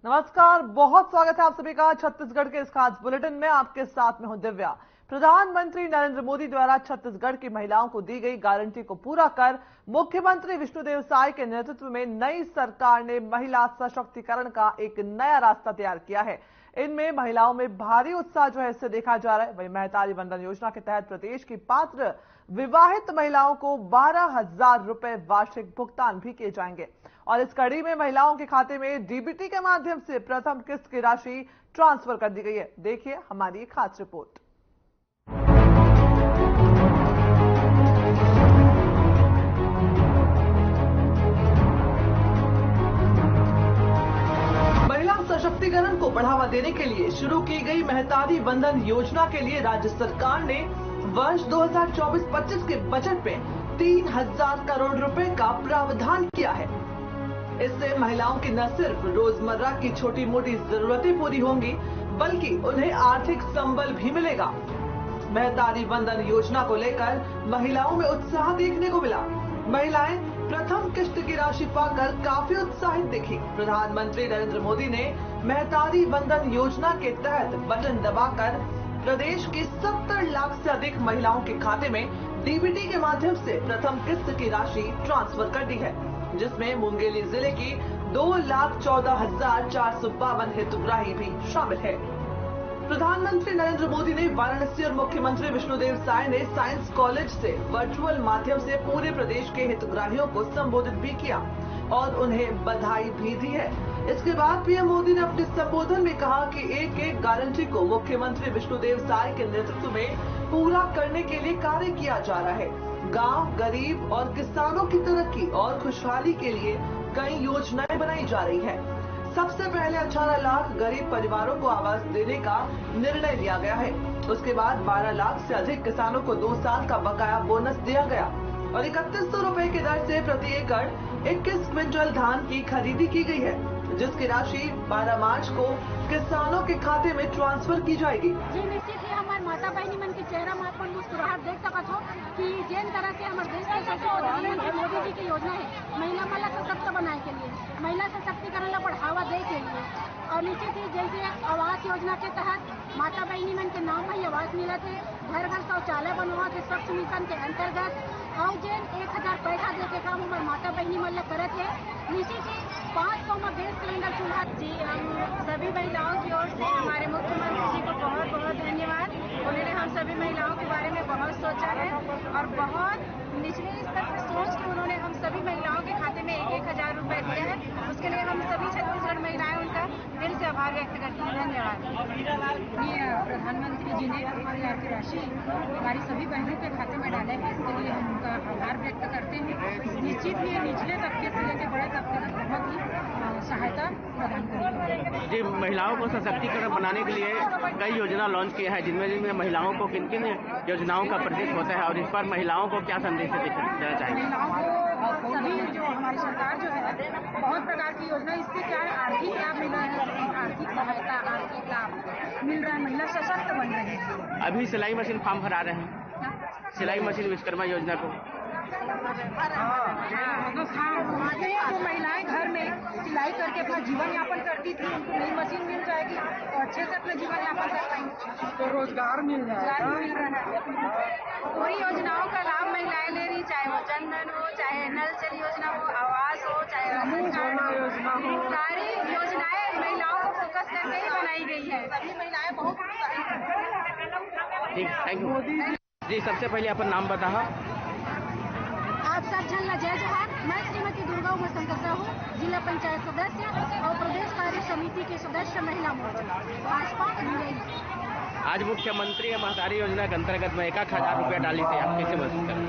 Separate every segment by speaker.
Speaker 1: नमस्कार, बहुत स्वागत है आप सभी का छत्तीसगढ़ के इस खास बुलेटिन में। आपके साथ में हूं दिव्या। प्रधानमंत्री नरेंद्र मोदी द्वारा छत्तीसगढ़ की महिलाओं को दी गई गारंटी को पूरा कर मुख्यमंत्री विष्णुदेव साय के नेतृत्व में नई सरकार ने महिला सशक्तिकरण का एक नया रास्ता तैयार किया है। इनमें महिलाओं में भारी उत्साह जो है इससे देखा जा रहा है। वहीं महतारी वंदन योजना के तहत प्रदेश की पात्र विवाहित महिलाओं को 12,000 रुपए वार्षिक भुगतान भी किए जाएंगे और इस कड़ी में महिलाओं के खाते में डीबीटी के माध्यम से प्रथम किस्त की राशि ट्रांसफर कर दी गई है। देखिए हमारी खास रिपोर्ट। महिला सशक्तिकरण को बढ़ावा देने के लिए शुरू की गई महतारी वंदन योजना के लिए राज्य सरकार ने वर्ष 2024-25 के बजट में 3,000 करोड़ रुपए का प्रावधान किया है। इससे महिलाओं की न सिर्फ रोजमर्रा की छोटी मोटी जरूरतें पूरी होंगी बल्कि उन्हें आर्थिक संबल भी मिलेगा। महतारी वंदन योजना को लेकर महिलाओं में उत्साह देखने को मिला। महिलाएं प्रथम किस्त की राशि पाकर काफी उत्साहित दिखी। प्रधानमंत्री नरेंद्र मोदी ने महतारी वंदन योजना के तहत बटन दबाकर प्रदेश की 70 लाख से अधिक महिलाओं के खाते में डीबीटी के माध्यम से प्रथम किस्त की राशि ट्रांसफर कर दी है, जिसमें मुंगेली जिले की 2,14,452 हितग्राही भी शामिल है। प्रधानमंत्री नरेंद्र मोदी ने वाराणसी और मुख्यमंत्री विष्णुदेव साय ने साइंस कॉलेज से वर्चुअल माध्यम से पूरे प्रदेश के हितग्राहियों को संबोधित भी किया और उन्हें बधाई भी दी है। इसके बाद पीएम मोदी ने अपने संबोधन में कहा कि एक एक गारंटी को मुख्यमंत्री विष्णुदेव साय के नेतृत्व में पूरा करने के लिए कार्य किया जा रहा है। गांव, गरीब और किसानों की तरक्की और खुशहाली के लिए कई योजनाएं बनाई जा रही है। सबसे पहले 18 लाख गरीब परिवारों को आवास देने का निर्णय लिया गया है। उसके बाद 12 लाख से अधिक किसानों को 2 साल का बकाया बोनस दिया गया और 3100 रुपए की दर से प्रति एकड़ 21 क्विंटल धान की खरीदी की गई है, जिसकी राशि 12 मार्च को किसानों के खाते में ट्रांसफर की जाएगी।
Speaker 2: जी निश्चित ही हमारे माता बहनी मन के चेहरा में अपन मुस्कुराहट देख सकत हो कि जिन तरह से हमारे देश के प्रधानमंत्री मोदी जी की योजना है महिला वाला सशक्त बनाए के लिए, महिला सशक्तिकरण को बढ़ावा दे के लिए और निश्चित ही जैसे आवास योजना के तहत माता बहनी मन के नाम में आवास मिला थे, घर घर शौचालय बनवा के स्वच्छ मिशन के अंतर्गत और जिन 1,000 पैसा दे के काम हमारे माता बहनी मन ले करे थे। निश्चित ही 500 में गैस सिलेंडर चूल्हा। जी हम सभी महिलाओं की ओर से हमारे मुख्यमंत्री जी को बहुत बहुत धन्यवाद। उन्होंने हम सभी महिलाओं के बारे में बहुत सोचा है और बहुत निचले स्तर पर सोच के उन्होंने हम सभी महिलाओं के खाते में 1,000 रुपए दिए हैं। उसके लिए हम सभी छत्तीसगढ़ महिलाएं उनका दिल से आभार व्यक्त करती हैं। धन्यवाद। प्रधानमंत्री जी ने हमारी आर्थिक राशि हमारी सभी बहनों के खाते में डाले हैं, इसके लिए हम उनका आभार व्यक्त करते हैं। निश्चित ही निचले तबके से लेकर बड़े तबके तक बहुत ही सहायता प्रदान करेगी।
Speaker 3: जी, महिलाओं को सशक्तिकरण बनाने के लिए कई योजना लॉन्च किया है, जिनमें महिलाओं को किन किन योजनाओं का प्रदेश होता है और इस पर महिलाओं को क्या संदेश देना चाहिए?
Speaker 2: सभी जो हमारी सरकार जो है बहुत प्रकार की योजना, इससे क्या है आर्थिक लाभ मिल रहा है, आर्थिक सहायता, आर्थिक लाभ मिल रहा है, महिला सशक्त बन रही है।
Speaker 3: अभी सिलाई मशीन फॉर्म भरा रहे हैं, सिलाई मशीन विश्वकर्मा योजना को।
Speaker 2: जो महिलाएं घर में सिलाई करके अपना जीवन यापन करती थी, उनको नई मशीन मिल जाएगी और अच्छे से अपना जीवन यापन कर पाएंगे, तो रोजगार मिल जाएगा। मिल रहा है पूरी योजनाओं का लाभ महिलाएं ले रही, चाहे वो जनधन हो, चाहे नल जल योजना हो, आवास हो, चाहे योजना हो, सारी योजनाएं महिलाओं को फोकस करके ही बनाई गई है। सभी महिलाएं बहुत
Speaker 3: ठीक, थैंक यू। जी, सबसे पहले अपन नाम बताओ।
Speaker 2: आप सब झल्ला जय जोहार। मैं श्रीमती दुर्गा उमाशंकर साहू, जिला पंचायत सदस्य और प्रदेश कार्य समिति के सदस्य, महिला मोर्चा भाजपा मुंगेली।
Speaker 3: आज मुख्यमंत्री महतारी योजना के अंतर्गत में 1,000 रुपया डाली थे, आप कैसे महसूस करें?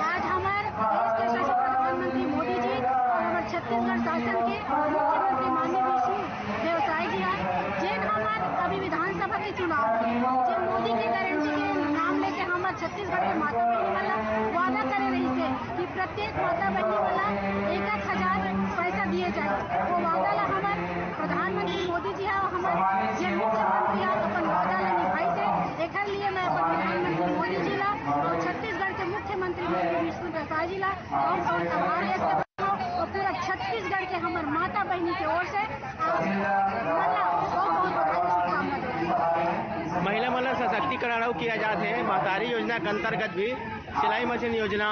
Speaker 2: आज हमारे देश के शासन प्रधानमंत्री मोदी जी और हमारे छत्तीसगढ़ शासन के मुख्यमंत्री माननीय विष्णुदेव साय जी जिन हमारे अभी विधानसभा के चुनाव जिन मोदी की गारंटी के नाम लेके हमारे छत्तीसगढ़ के माता बहनी वाला वादा करे रही थे कि प्रत्येक माता बहनी वाला 1,000 पैसा दिए जाए। वो वादा ला हमारे प्रधानमंत्री मोदी जी है और हमारे जिन मुख्यमंत्री है अपन वादा ला निभाई थे। एक लिए मैं प्रधानमंत्री मोदी जी ला और छत्तीसगढ़ के मुख्यमंत्री विष्णुदेव साय जी ला और आभार व्यक्त करता हूं और पूरा छत्तीसगढ़ के हमारे माता बहनी की ओर से
Speaker 3: महतारी योजना के अंतर्गत भी सिलाई मशीन योजना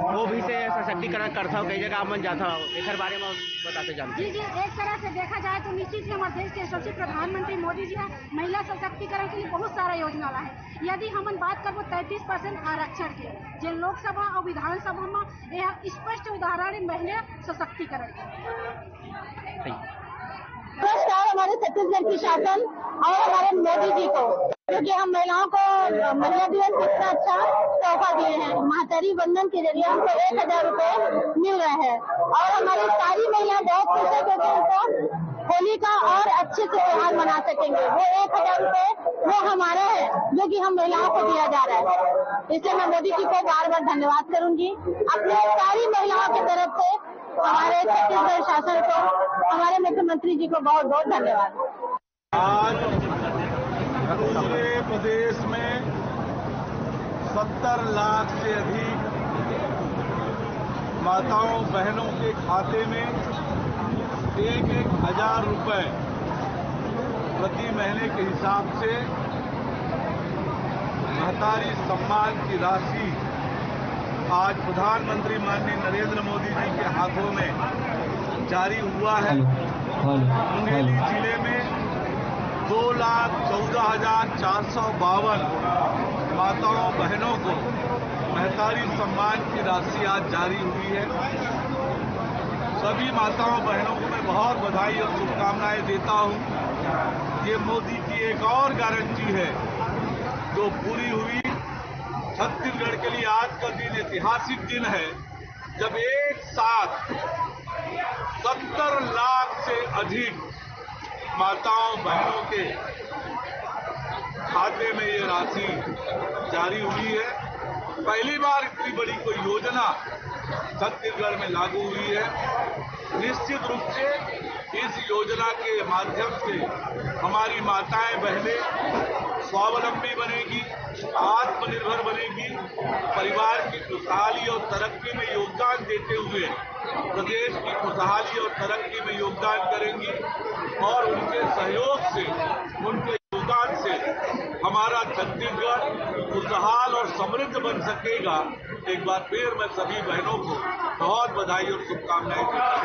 Speaker 3: वो भी से सशक्तिकरण करता हो, कई जगह आप मन जाता हो, एक बारे में बताते जानते।
Speaker 2: जी, एक तरह से देखा जाए तो निश्चित ही हमारे देश के यशस्वी प्रधानमंत्री मोदी जी महिला सशक्तिकरण के लिए बहुत सारा योजना ला है। यदि हम बात करबो 33% आरक्षण के, जो लोकसभा और विधानसभा में यह स्पष्ट उदाहरण है महिला सशक्तिकरण।
Speaker 4: नमस्कार, हमारे छत्तीसगढ़ की शासन और हमारे मोदी जी को, क्योंकि हम महिलाओं को महिला दिवस को इतना अच्छा तोहफा दिए हैं। महतारी बंधन के जरिए हमको 1000 रुपए मिल रहे हैं और हमारी सारी महिलाएं बहुत खुश है क्योंकि उनको होली का और अच्छे से त्योहार मना सकेंगे। वो 1000 रुपए वो हमारा है जो कि हम महिलाओं को दिया जा रहा है। इसलिए मैं मोदी जी को बार बार धन्यवाद करूंगी अपने सारी महिलाओं की तरफ से। हमारे छत्तीसगढ़ शासन को, हमारे मुख्यमंत्री जी को बहुत बहुत धन्यवाद।
Speaker 5: आज पूरे प्रदेश में 70 लाख से अधिक माताओं बहनों के खाते में 1,000 रुपए प्रति महीने के हिसाब से महतारी सम्मान की राशि आज प्रधानमंत्री माननीय नरेंद्र मोदी जी के हाथों में जारी हुआ है। मुंगेली जिले में 2,14,452 माताओं बहनों को महतारी सम्मान की राशि आज जारी हुई है। सभी माताओं बहनों को मैं बहुत बधाई और शुभकामनाएं देता हूं। ये मोदी की एक और गारंटी है जो पूरी हुई। छत्तीसगढ़ के लिए आज का दिन ऐतिहासिक दिन है जब एक साथ 70 लाख से अधिक माताओं बहनों के खाते में ये राशि जारी हुई है। पहली बार इतनी बड़ी कोई योजना छत्तीसगढ़ में लागू हुई है। निश्चित रूप से इस योजना के माध्यम से हमारी माताएं बहनें स्वावलंबी बनेगी, आत्मनिर्भर बनेगी, परिवार की खुशहाली और तरक्की में योगदान देते हुए प्रदेश की खुशहाली और तरक्की में योगदान करेंगी और उनके सहयोग से, उनके योगदान से हमारा छत्तीसगढ़ खुशहाल और समृद्ध बन सकेगा। एक बार फिर मैं सभी बहनों को बहुत बधाई और शुभकामनाएं देता हूं।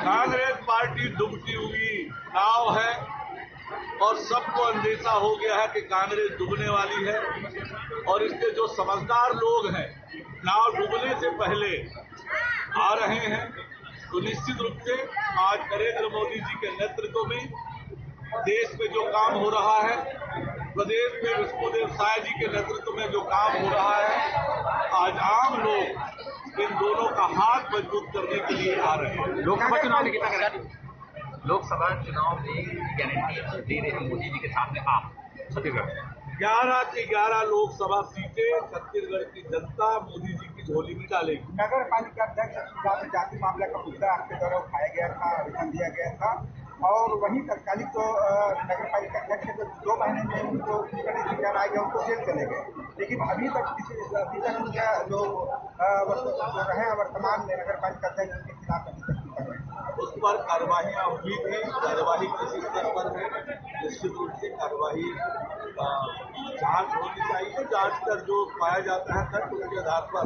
Speaker 5: कांग्रेस पार्टी डूबती हुई नाव है और सबको अंदेशा हो गया है कि कांग्रेस डूबने वाली है और इसके जो समझदार लोग हैं नाव डूबने से पहले आ रहे हैं। तो निश्चित रूप से आज नरेंद्र मोदी जी के नेतृत्व में देश में जो काम हो रहा है, प्रदेश में विष्णुदेव साय जी के नेतृत्व में जो काम हो रहा है, आज आम लोग इन दोनों का हाथ मजबूत करने के लिए आ रहे हैं।
Speaker 3: लोकसभा चुनाव में कितना करें?
Speaker 6: लोकसभा चुनाव में गारंटी दे रहे हैं मोदी जी के सामने आप छत्तीसगढ़
Speaker 5: 11 की 11 लोकसभा सीटें छत्तीसगढ़ की जनता मोदी जी की झोली में डालेगी।
Speaker 7: नगर पालिका अध्यक्ष जाति मामला का मुद्दा आपके द्वारा उठाया गया था, आवेदन दिया गया था और वहीं तत्कालिक तो नगर पालिका अध्यक्ष जो 2 महीने में उनको शिकायत आई है उनको जेल चले गए, लेकिन अभी तक उनका जो रहे वर्तमान में नगर पालिका अध्यक्ष के खिलाफ अभी तक
Speaker 5: उस पर कार्यवाहियां हुई थी। कार्यवाही किसी स्तर पर है, निश्चित रूप से कार्यवाही जांच होनी चाहिए। जांच कर जो पाया जाता है तथ्य उसके आधार पर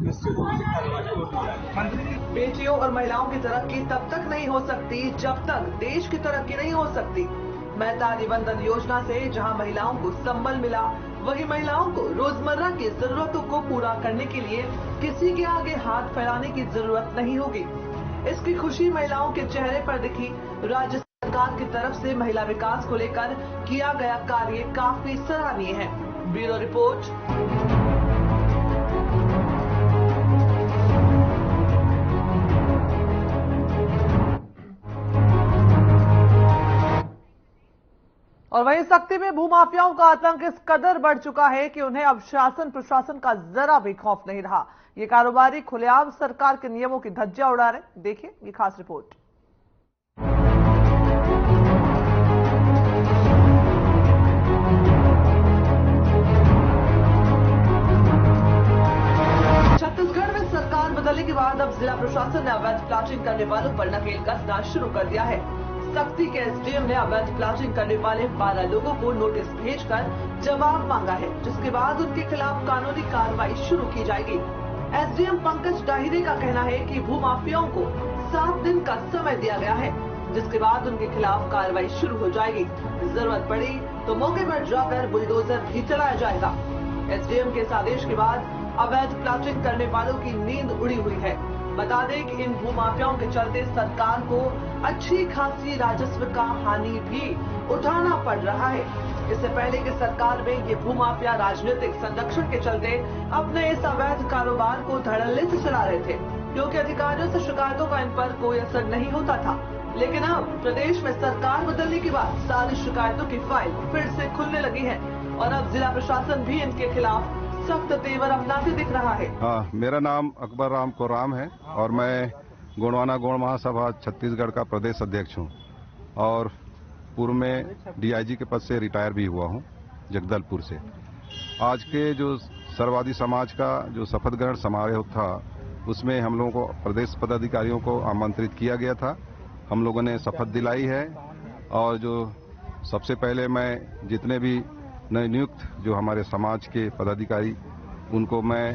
Speaker 5: निश्चित रूप से कार्यवाही होनी चाहिए।
Speaker 1: बेटियों और महिलाओं की तरक्की तब तक नहीं हो सकती जब तक देश की तरक्की नहीं हो सकती। महतारी बंधन योजना से जहां महिलाओं को संबल मिला, वही महिलाओं को रोजमर्रा की जरूरतों को पूरा करने के लिए किसी के आगे हाथ फैलाने की जरूरत नहीं होगी। इसकी खुशी महिलाओं के चेहरे पर दिखी। राज्य सरकार की तरफ से महिला विकास को लेकर किया गया कार्य काफी सराहनीय है। Bureau report. और वहीं सख्ती में भूमाफियाओं का आतंक इस कदर बढ़ चुका है कि उन्हें अब शासन प्रशासन का जरा भी खौफ नहीं रहा। ये कारोबारी खुलेआम सरकार के नियमों की धज्जियां उड़ा रहे। देखिए ये खास रिपोर्ट। छत्तीसगढ़ में सरकार बदलने के बाद अब जिला प्रशासन ने अवैध प्लाटिंग करने वालों पर नकेल कसना शुरू कर दिया है। सक्ती के एसडीएम ने अवैध प्लाटिंग करने वाले 12 लोगों को नोटिस भेजकर जवाब मांगा है, जिसके बाद उनके खिलाफ कानूनी कार्रवाई शुरू की जाएगी। एसडीएम पंकज डाहिरे का कहना है कि भूमाफियाओं को 7 दिन का समय दिया गया है, जिसके बाद उनके खिलाफ कार्रवाई शुरू हो जाएगी। जरूरत पड़ी तो मौके पर जाकर बुलडोजर भी चलाया जाएगा। एसडीएम के इस आदेश के बाद अवैध प्लाटिंग करने वालों की नींद उड़ी हुई है। बता दें कि इन भूमाफियाओं के चलते सरकार को अच्छी खासी राजस्व का हानि भी उठाना पड़ रहा है। इससे पहले कि सरकार में ये भूमाफिया राजनीतिक संरक्षण के चलते अपने इस अवैध कारोबार को धड़ल्ले से चला रहे थे, क्योंकि अधिकारियों से शिकायतों का इन पर कोई असर नहीं होता था। लेकिन अब प्रदेश में सरकार बदलने के बाद सारी शिकायतों की फाइल फिर से खुलने लगी है और अब जिला प्रशासन भी इनके खिलाफ सख्त तेवर अपनाते दिख रहा है।
Speaker 8: हाँ, मेरा नाम अकबर राम कोराम है और मैं गोंडवाना गौड़ महासभा छत्तीसगढ़ का प्रदेश अध्यक्ष हूँ और पूर्व में डीआईजी के पद से रिटायर भी हुआ हूँ जगदलपुर से। आज के जो सर्ववादी समाज का जो शपथ ग्रहण समारोह था उसमें हम लोगों को प्रदेश पदाधिकारियों को आमंत्रित किया गया था। हम लोगों ने शपथ दिलाई है और जो सबसे पहले मैं जितने भी नए नियुक्त जो हमारे समाज के पदाधिकारी उनको मैं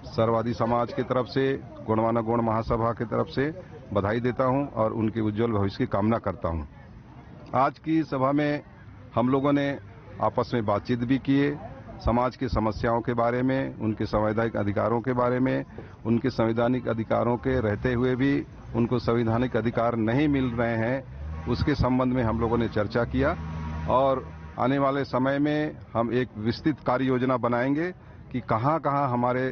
Speaker 8: सर्ववादी समाज की तरफ से गोंडवाना गौड़ महासभा की तरफ से बधाई देता हूं और उनके उज्जवल भविष्य की कामना करता हूं। आज की सभा में हम लोगों ने आपस में बातचीत भी किए, समाज की समस्याओं के बारे में, उनके संवैधानिक अधिकारों के बारे में, उनके संवैधानिक अधिकारों के रहते हुए भी उनको संवैधानिक अधिकार नहीं मिल रहे हैं उसके संबंध में हम लोगों ने चर्चा किया और आने वाले समय में हम एक विस्तृत कार्य योजना बनाएंगे कि कहां कहां हमारे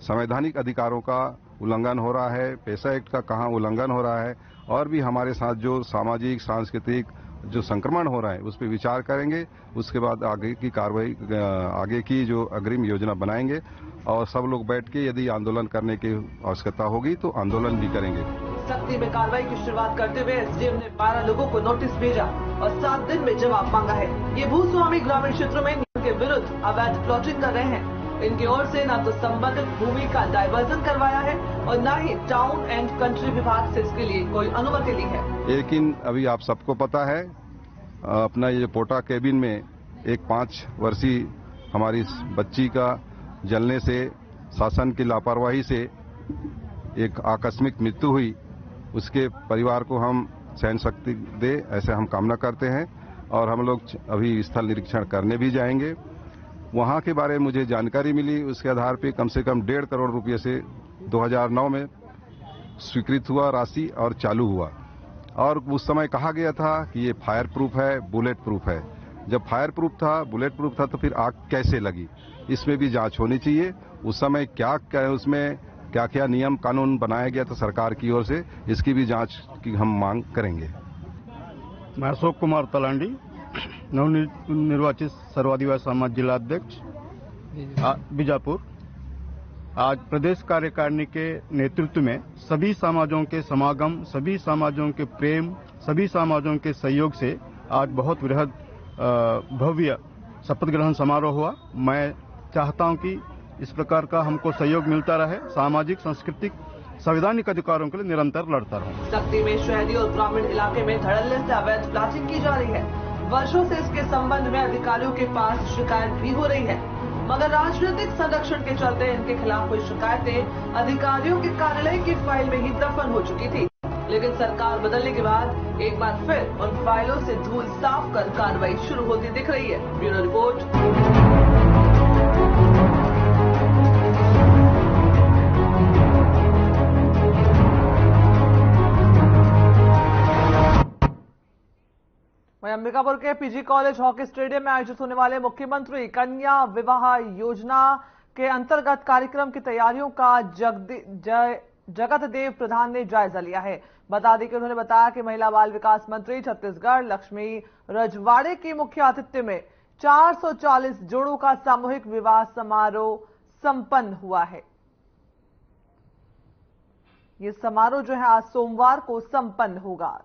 Speaker 8: संवैधानिक अधिकारों का उल्लंघन हो रहा है, पेशा एक्ट का कहां उल्लंघन हो रहा है और भी हमारे साथ जो सामाजिक सांस्कृतिक जो संक्रमण हो रहा है उस पर विचार करेंगे। उसके बाद आगे की कार्रवाई, आगे की जो अग्रिम योजना बनाएंगे और सब लोग बैठ के यदि आंदोलन करने की आवश्यकता होगी तो आंदोलन भी करेंगे।
Speaker 1: सख्ती में कार्रवाई की शुरुआत करते हुए एसडीएम ने 12 लोगों को नोटिस भेजा और 7 दिन में जवाब मांगा है। ये भूस्वामी ग्रामीण क्षेत्रों में नियम के विरुद्ध अवैध प्लॉटिंग कर रहे हैं। इनकी ओर से न तो संबंधित भूमि का डायवर्जन करवाया है और न ही टाउन एंड कंट्री विभाग से इसके लिए कोई अनुमति ली है।
Speaker 8: लेकिन अभी आप सबको पता है अपना ये पोटा केबिन में एक 5 वर्षीय हमारी बच्ची का जलने से शासन की लापरवाही से एक आकस्मिक मृत्यु हुई, उसके परिवार को हम सहन शक्ति दे ऐसे हम कामना करते हैं और हम लोग अभी स्थल निरीक्षण करने भी जाएंगे। वहां के बारे में मुझे जानकारी मिली, उसके आधार पे कम से कम 1.5 करोड़ रुपये से 2009 में स्वीकृत हुआ राशि और चालू हुआ और उस समय कहा गया था कि ये फायर प्रूफ है, बुलेट प्रूफ है। जब फायर प्रूफ था, बुलेट प्रूफ था तो फिर आग कैसे लगी, इसमें भी जांच होनी चाहिए। उस समय उसमें क्या क्या नियम कानून बनाया गया था सरकार की ओर से, इसकी भी जांच की हम मांग करेंगे।
Speaker 9: मैं अशोक कुमार तलांडी, नवनिर्वाचित सर्वादिवासी समाज जिला अध्यक्ष बीजापुर। आज प्रदेश कार्यकारिणी के नेतृत्व में सभी समाजों के समागम, सभी समाजों के प्रेम, सभी समाजों के सहयोग से आज बहुत वृहद भव्य शपथ ग्रहण समारोह हुआ। मैं चाहता हूं कि इस प्रकार का हमको सहयोग मिलता रहे, सामाजिक सांस्कृतिक संवैधानिक अधिकारों के लिए निरंतर लड़ता रहूं।
Speaker 1: सक्ती में शहरी और ग्रामीण इलाके में धड़ल्ले से अवैध प्लाटिंग की जा रही है। वर्षों से इसके संबंध में अधिकारियों के पास शिकायत भी हो रही है, मगर राजनीतिक संरक्षण के चलते इनके खिलाफ हुई शिकायतें अधिकारियों के कार्यालय की फाइल में ही दफन हो चुकी थी। लेकिन सरकार बदलने के बाद एक बार फिर उन फाइलों से धूल साफ कर कार्रवाई शुरू होती दिख रही है। Bureau report. वहीं अंबिकापुर के पीजी कॉलेज हॉकी स्टेडियम में आयोजित होने वाले मुख्यमंत्री कन्या विवाह योजना के अंतर्गत कार्यक्रम की तैयारियों का जगत देव प्रधान ने जायजा लिया है। बता दें कि उन्होंने बताया कि महिला बाल विकास मंत्री छत्तीसगढ़ लक्ष्मी रजवाड़े की मुख्य आतिथ्य में 440 जोड़ों का सामूहिक विवाह समारोह संपन्न हुआ है। ये समारोह जो है आज सोमवार को संपन्न होगा।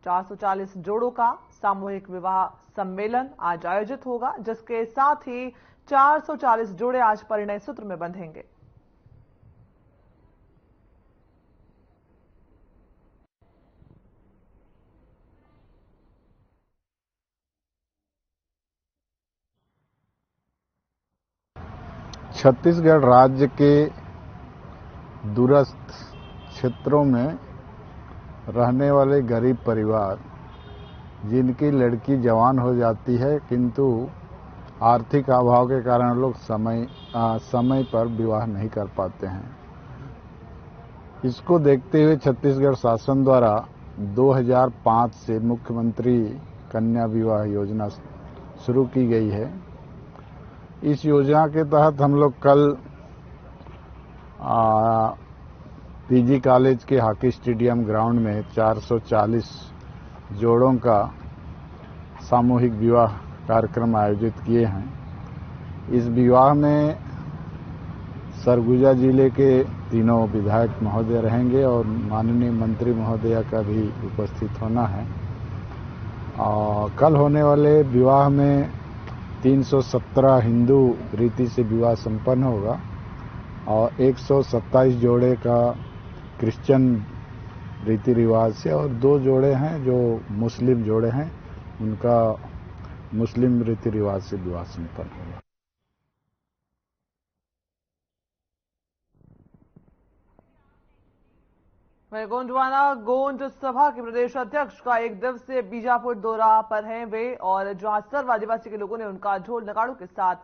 Speaker 1: 440 जोड़ों का सामूहिक विवाह सम्मेलन आज आयोजित होगा, जिसके साथ ही 440 जोड़े आज परिणय सूत्र में बंधेंगे।
Speaker 10: छत्तीसगढ़ राज्य के दूरस्थ क्षेत्रों में रहने वाले गरीब परिवार जिनकी लड़की जवान हो जाती है किंतु आर्थिक अभाव के कारण लोग समय पर विवाह नहीं कर पाते हैं। इसको देखते हुए छत्तीसगढ़ शासन द्वारा 2005 से मुख्यमंत्री कन्या विवाह योजना शुरू की गई है। इस योजना के तहत हम लोग कल पीजी कॉलेज के हॉकी स्टेडियम ग्राउंड में 440 जोड़ों का सामूहिक विवाह कार्यक्रम आयोजित किए हैं। इस विवाह में सरगुजा जिले के तीनों विधायक महोदय रहेंगे और माननीय मंत्री महोदया का भी उपस्थित होना है। और कल होने वाले विवाह में 317 हिंदू रीति से विवाह संपन्न होगा और 127 जोड़े का क्रिश्चियन रीति रिवाज से और 2 जोड़े हैं जो मुस्लिम जोड़े हैं, उनका मुस्लिम रीति रिवाज से विवाह संपन्न होगा।
Speaker 1: वहीं गोंडवाना गोंड सभा के प्रदेश अध्यक्ष का 1 दिवसीय बीजापुर दौरा पर हैं वे, और जहां सर्व आदिवासी के लोगों ने उनका ढोल नगाड़ों के साथ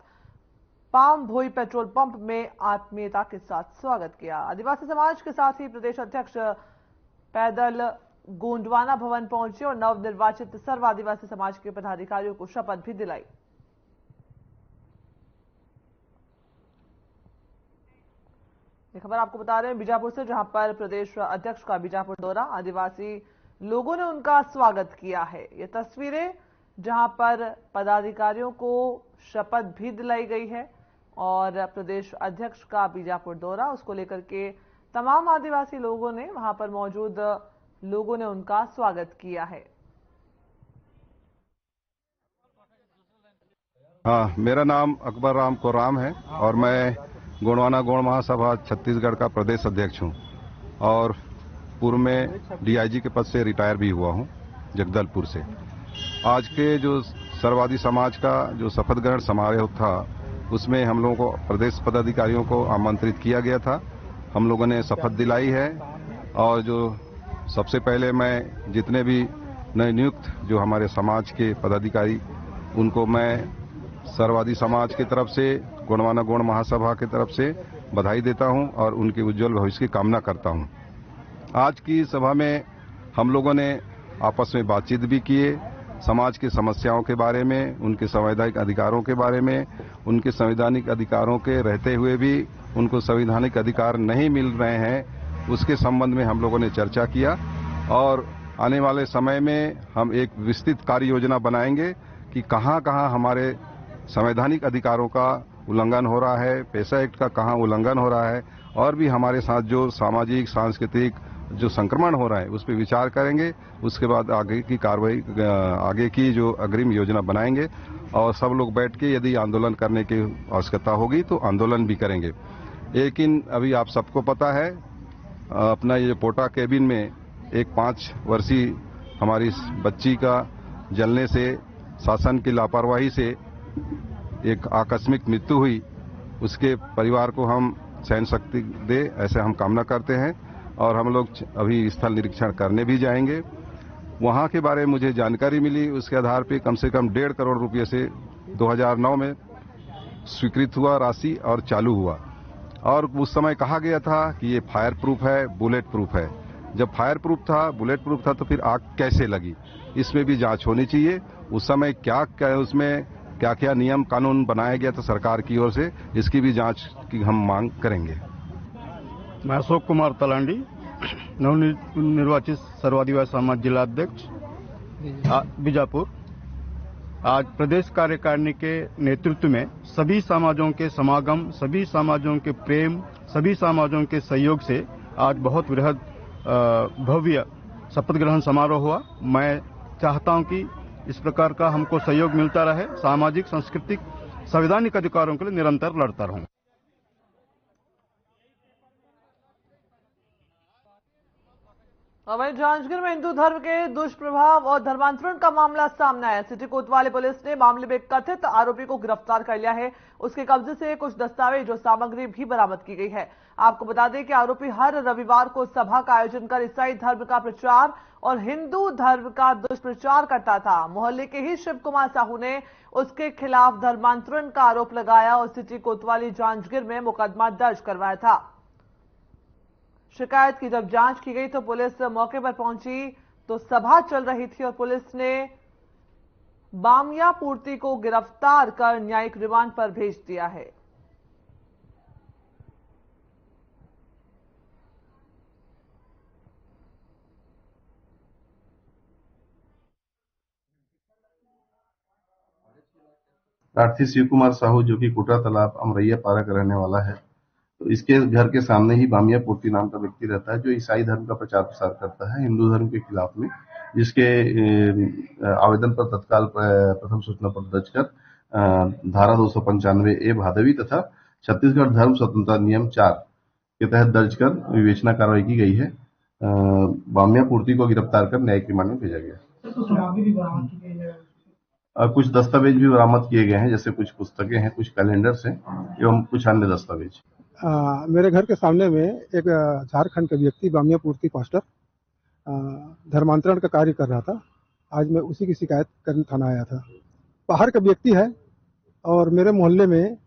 Speaker 1: पाम भोई पेट्रोल पंप में आत्मीयता के साथ स्वागत किया। आदिवासी समाज के साथ ही प्रदेश अध्यक्ष पैदल गोंडवाना भवन पहुंचे और नवनिर्वाचित सर्व आदिवासी समाज के पदाधिकारियों को शपथ भी दिलाई। ये खबर आपको बता रहे हैं बीजापुर से, जहां पर प्रदेश अध्यक्ष का बीजापुर दौरा, आदिवासी लोगों ने उनका स्वागत किया है। ये तस्वीरें जहां पर पदाधिकारियों को शपथ भी दिलाई गई है और प्रदेश अध्यक्ष का बीजापुर दौरा, उसको लेकर के तमाम आदिवासी लोगों ने, वहां पर मौजूद लोगों ने उनका स्वागत किया है।
Speaker 8: हाँ, मेरा नाम अकबर राम कोराम है और मैं गोंडवाना गोंड महासभा छत्तीसगढ़ का प्रदेश अध्यक्ष हूँ और पूर्व में डीआईजी के पद से रिटायर भी हुआ हूँ जगदलपुर से। आज के जो सर्ववादी समाज का जो शपथ ग्रहण समारोह था उसमें हम लोगों को प्रदेश पदाधिकारियों को आमंत्रित किया गया था। हम लोगों ने शपथ दिलाई है और जो सबसे पहले मैं जितने भी नए नियुक्त जो हमारे समाज के पदाधिकारी उनको मैं सर्ववादी समाज की तरफ से गोंडवाना गोंड महासभा की तरफ से बधाई देता हूं और उनके उज्जवल भविष्य की कामना करता हूं। आज की सभा में हम लोगों ने आपस में बातचीत भी किए, समाज की समस्याओं के बारे में, उनके संवैधानिक अधिकारों के बारे में, उनके संवैधानिक अधिकारों के रहते हुए भी उनको संवैधानिक अधिकार नहीं मिल रहे हैं, उसके संबंध में हम लोगों ने चर्चा किया और आने वाले समय में हम एक विस्तृत कार्य योजना बनाएंगे कि कहां-कहां हमारे संवैधानिक अधिकारों का उल्लंघन हो रहा है, पैसा एक्ट का कहां उल्लंघन हो रहा है और भी हमारे साथ जो सामाजिक सांस्कृतिक जो संक्रमण हो रहा है उस पर विचार करेंगे। उसके बाद आगे की कार्रवाई, आगे की जो अग्रिम योजना बनाएंगे और सब लोग बैठ के यदि आंदोलन करने की आवश्यकता होगी तो आंदोलन भी करेंगे। लेकिन अभी आप सबको पता है अपना ये पोटा केबिन में एक 5 वर्षीय हमारी बच्ची का जलने से, शासन की लापरवाही से एक आकस्मिक मृत्यु हुई। उसके परिवार को हम सहन शक्ति दे ऐसे हम कामना करते हैं और हम लोग अभी स्थल निरीक्षण करने भी जाएंगे। वहां के बारे में मुझे जानकारी मिली, उसके आधार पर कम से कम 1.5 करोड़ रुपये से 2009 में स्वीकृत हुआ राशि और चालू हुआ और उस समय कहा गया था कि ये फायर प्रूफ है, बुलेट प्रूफ है। जब फायर प्रूफ था, बुलेट प्रूफ था तो फिर आग कैसे लगी, इसमें भी जांच होनी चाहिए। उस समय उसमें क्या क्या नियम कानून बनाया गया था सरकार की ओर से, इसकी भी जांच की हम मांग करेंगे।
Speaker 9: मैं अशोक कुमार तलांडी, नवनिर्वाचित सर्व आदिवासी समाज जिला अध्यक्ष बीजापुर। आज प्रदेश कार्यकारिणी के नेतृत्व में सभी समाजों के समागम, सभी समाजों के प्रेम, सभी समाजों के सहयोग से आज बहुत वृहद भव्य शपथ ग्रहण समारोह हुआ। मैं चाहता हूं कि इस प्रकार का हमको सहयोग मिलता रहे, सामाजिक, सांस्कृतिक, संवैधानिक अधिकारों के लिए निरंतर लड़ता रहूं।
Speaker 1: वहीं जांजगीर में हिंदू धर्म के दुष्प्रभाव और धर्मांतरण का मामला सामने आया। सिटी कोतवाली पुलिस ने मामले में कथित आरोपी को गिरफ्तार कर लिया है। उसके कब्जे से कुछ दस्तावेज और सामग्री भी बरामद की गई है। आपको बता दें कि आरोपी हर रविवार को सभा का आयोजन कर ईसाई धर्म का प्रचार और हिंदू धर्म का दुष्प्रचार करता था। मोहल्ले के ही शिव कुमार साहू ने उसके खिलाफ धर्मांतरण का आरोप लगाया और सिटी कोतवाली जांजगीर में मुकदमा दर्ज करवाया था। शिकायत की जब जांच की गई तो पुलिस मौके पर पहुंची तो सभा चल रही थी और पुलिस ने बामिया पूर्ति को गिरफ्तार कर न्यायिक रिमांड पर भेज दिया है।
Speaker 11: प्रार्थी शिव कुमार साहू जो कि कुटरा तालाब अमरैया पारा का रहने वाला है, तो इसके घर के सामने ही बामिया पूर्ति नाम का व्यक्ति रहता है जो ईसाई धर्म का प्रचार प्रसार करता है हिंदू धर्म के खिलाफ में, जिसके आवेदन पर तत्काल प्रथम सूचना पत्र दर्ज कर धारा 295A भादवी तथा छत्तीसगढ़ धर्म स्वतंत्रता नियम 4 के तहत दर्ज कर विवेचना कार्रवाई की गई है। बामिया पूर्ति को गिरफ्तार कर न्यायिक रिमांड में भेजा गया। कुछ दस्तावेज भी बरामद किए गए हैं, जैसे कुछ पुस्तकें हैं, कुछ कैलेंडर्स हैं एवं कुछ अन्य दस्तावेज।
Speaker 12: मेरे घर के सामने में एक झारखंड का व्यक्ति बामिया पूर्ति पास्टर धर्मांतरण का कार्य कर रहा था। आज मैं उसी की शिकायत करने थाना आया था। बाहर का व्यक्ति है और मेरे मोहल्ले में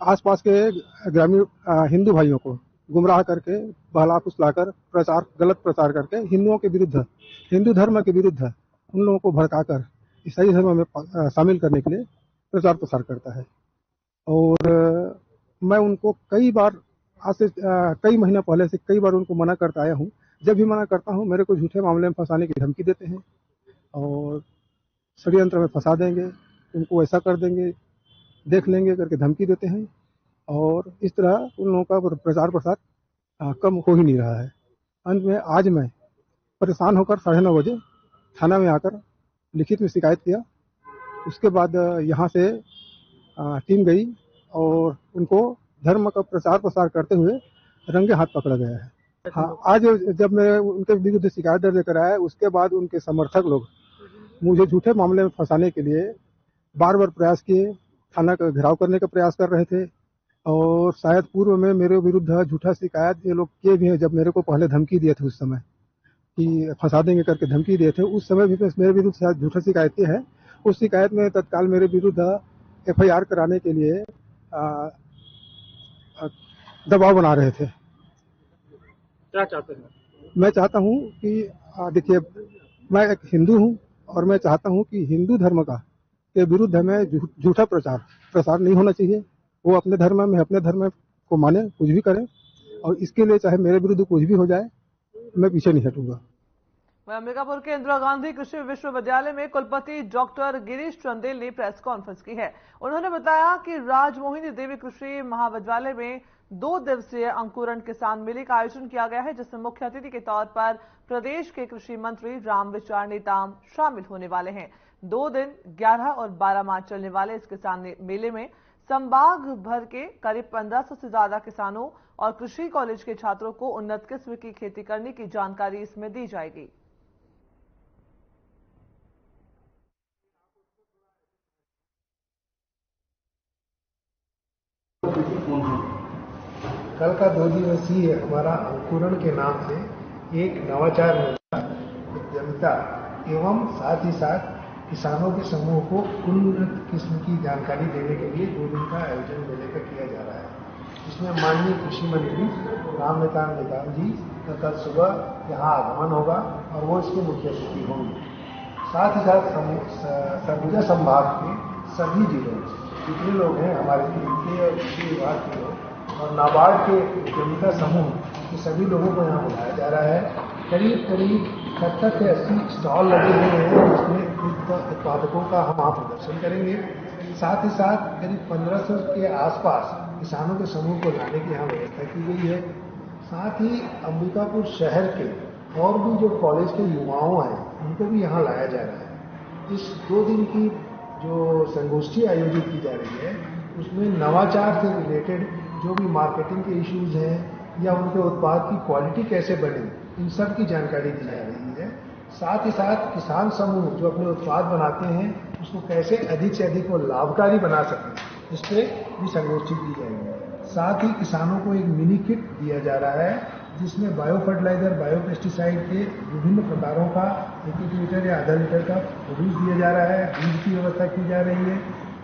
Speaker 12: आसपास के ग्रामीण हिंदू भाइयों को गुमराह करके बहला फुसलाकर गलत प्रचार करके हिंदुओं के विरुद्ध, हिंदू धर्म के विरुद्ध उन लोगों को भड़काकर ईसाई धर्म में शामिल करने के लिए प्रचार प्रसार करता है। और मैं उनको कई बार आज से कई महीना पहले से कई बार उनको मना करता आया हूँ। जब भी मना करता हूँ मेरे को झूठे मामले में फंसाने की धमकी देते हैं और षड्यंत्र में फंसा देंगे, उनको ऐसा कर देंगे, देख लेंगे करके धमकी देते हैं। और इस तरह उन लोगों का प्रचार प्रसार कम हो ही नहीं रहा है। अंत में आज मैं परेशान होकर 9:30 बजे थाना में आकर लिखित में शिकायत किया। उसके बाद यहाँ से टीम गई और उनको धर्म का प्रचार प्रसार करते हुए रंगे हाथ पकड़ा गया है। हाँ, आज जब मैं उनके विरुद्ध शिकायत दर्ज कराया उसके बाद उनके समर्थक लोग मुझे झूठे मामले में फंसाने के लिए बार बार प्रयास किए, थाना का घेराव करने का प्रयास कर रहे थे और शायद पूर्व में मेरे विरुद्ध झूठा शिकायत ये लोग किए भी हैं। जब मेरे को पहले धमकी दिए थे उस समय कि फंसा देंगे करके धमकी दिए थे, उस समय भी मेरे विरुद्ध शायद झूठा शिकायत की है। उस शिकायत में तत्काल मेरे विरुद्ध FIR कराने के लिए दबाव बना रहे थे।
Speaker 3: क्या चाहते हैं?
Speaker 12: मैं चाहता हूं कि देखिए, मैं एक हिंदू हूं और मैं चाहता हूं कि हिंदू धर्म का के विरुद्ध में झूठा प्रसार नहीं होना चाहिए। वो अपने धर्म में अपने धर्म को माने, कुछ भी करें और इसके लिए चाहे मेरे विरुद्ध कुछ भी हो जाए मैं पीछे नहीं हटूंगा।
Speaker 1: अंबिकापुर के इंदिरा गांधी कृषि विश्वविद्यालय में कुलपति डॉक्टर गिरीश चंदेल ने प्रेस कॉन्फ्रेंस की है। उन्होंने बताया कि राजमोहिनी देवी कृषि महाविद्यालय में 2 दिवसीय अंकुरण किसान मेले का आयोजन किया गया है, जिसमें मुख्य अतिथि के तौर पर प्रदेश के कृषि मंत्री रामविचार नेताम शामिल होने वाले हैं। 2 दिन 11 और 12 मार्च चलने वाले इस किसान मेले में संभाग भर के करीब 1500 से ज्यादा किसानों और कृषि कॉलेज के छात्रों को उन्नत किस्म की खेती करने की जानकारी इसमें दी जाएगी।
Speaker 13: कल का 2 दिवसीय हमारा अंकुरण के नाम से एक नवाचार उद्यमिता एवं साथ ही साथ किसानों के समूह को उन्नत किस्म की जानकारी देने के लिए 2 दिन का आयोजन मेले का किया जा रहा है। इसमें माननीय कृषि मंत्री रामविचार नेताम जी का कल सुबह यहाँ आगमन होगा और वो इसके मुख्य अतिथि होंगे। साथ ही साथ सरगुजा संभाग के सभी जिलों जितने लोग हैं हमारे के और कृषि विभाग के लोग और नाबार्ड के उद्यमिता समूह के सभी लोगों को यहाँ बुलाया जा रहा है। करीब 70 से 80 स्टॉल लगे हुए हैं जिसमें उत्पादकों का हम वहाँ प्रदर्शन करेंगे। साथ ही साथ करीब 1500 के आसपास किसानों के समूह को लाने की यहाँ व्यवस्था की गई है। साथ ही अंबिकापुर शहर के और भी जो कॉलेज के युवाओं हैं उनको भी यहाँ लाया जा रहा है। इस 2 दिन की जो संगोष्ठी आयोजित की जा रही है उसमें नवाचार से रिलेटेड जो भी मार्केटिंग के इश्यूज हैं या उनके उत्पाद की क्वालिटी कैसे बने इन सब की जानकारी दी जा रही है। साथ ही साथ किसान समूह जो अपने उत्पाद बनाते हैं उसको कैसे अधिक से अधिक वो लाभकारी बना सकें, इस पर भी संगोष्ठी की जाएगी। साथ ही किसानों को एक मिनी किट दिया जा रहा है जिसमें बायो फर्टिलाइजर, बायो पेस्टिसाइड के विभिन्न प्रकारों का 1-1 लीटर या आधा लीटर का प्रोड्यूस दिया जा रहा है, बीज की व्यवस्था की जा रही है।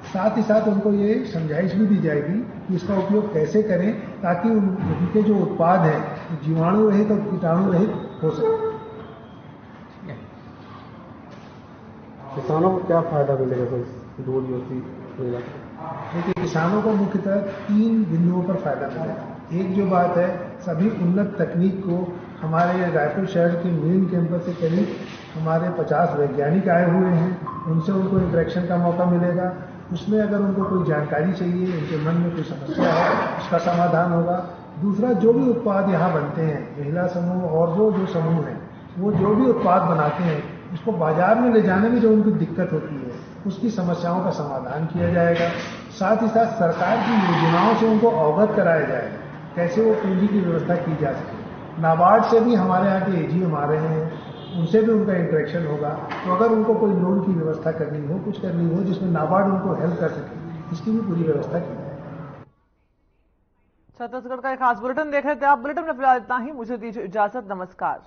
Speaker 13: साथ ही साथ उनको ये समझाइश भी दी जाएगी कि इसका उपयोग कैसे करें ताकि उनके जो उत्पाद है जीवाणु रहित और कीटाणु रहित हो सके।
Speaker 12: किसानों को क्या फायदा मिलेगा दूध योजना?
Speaker 13: देखिए, किसानों को मुख्यतः 3 बिंदुओं पर फायदा मिलेगा। एक जो बात है, सभी उन्नत तकनीक को हमारे रायपुर शहर के मेन कैंपस से करीब हमारे 50 वैज्ञानिक आए हुए हैं, उनसे उनको इंटरेक्शन का मौका मिलेगा। उसमें अगर उनको कोई जानकारी चाहिए, उनके मन में कोई समस्या है, उसका समाधान होगा। दूसरा, जो भी उत्पाद यहाँ बनते हैं, महिला समूह और जो समूह हैं, वो जो भी उत्पाद बनाते हैं उसको बाजार में ले जाने में जो उनको दिक्कत होती है उसकी समस्याओं का समाधान किया जाएगा। साथ ही साथ सरकार की योजनाओं से उनको अवगत कराया जाएगा, कैसे वो पूंजी की व्यवस्था की जा सके। नाबार्ड से भी हमारे यहाँ के एजीएम आ रहे हैं, उनसे भी उनका इंटरेक्शन होगा। तो अगर उनको कोई लोन की व्यवस्था करनी हो, कुछ करनी हो जिसमें नाबार्ड उनको हेल्प कर सके, इसकी भी पूरी व्यवस्था की जाए।
Speaker 1: छत्तीसगढ़ का एक खास बुलेटिन देख रहे थे आप। बुलेटिन में फिलहाल इतना ही। मुझे दीजिए इजाजत। नमस्कार।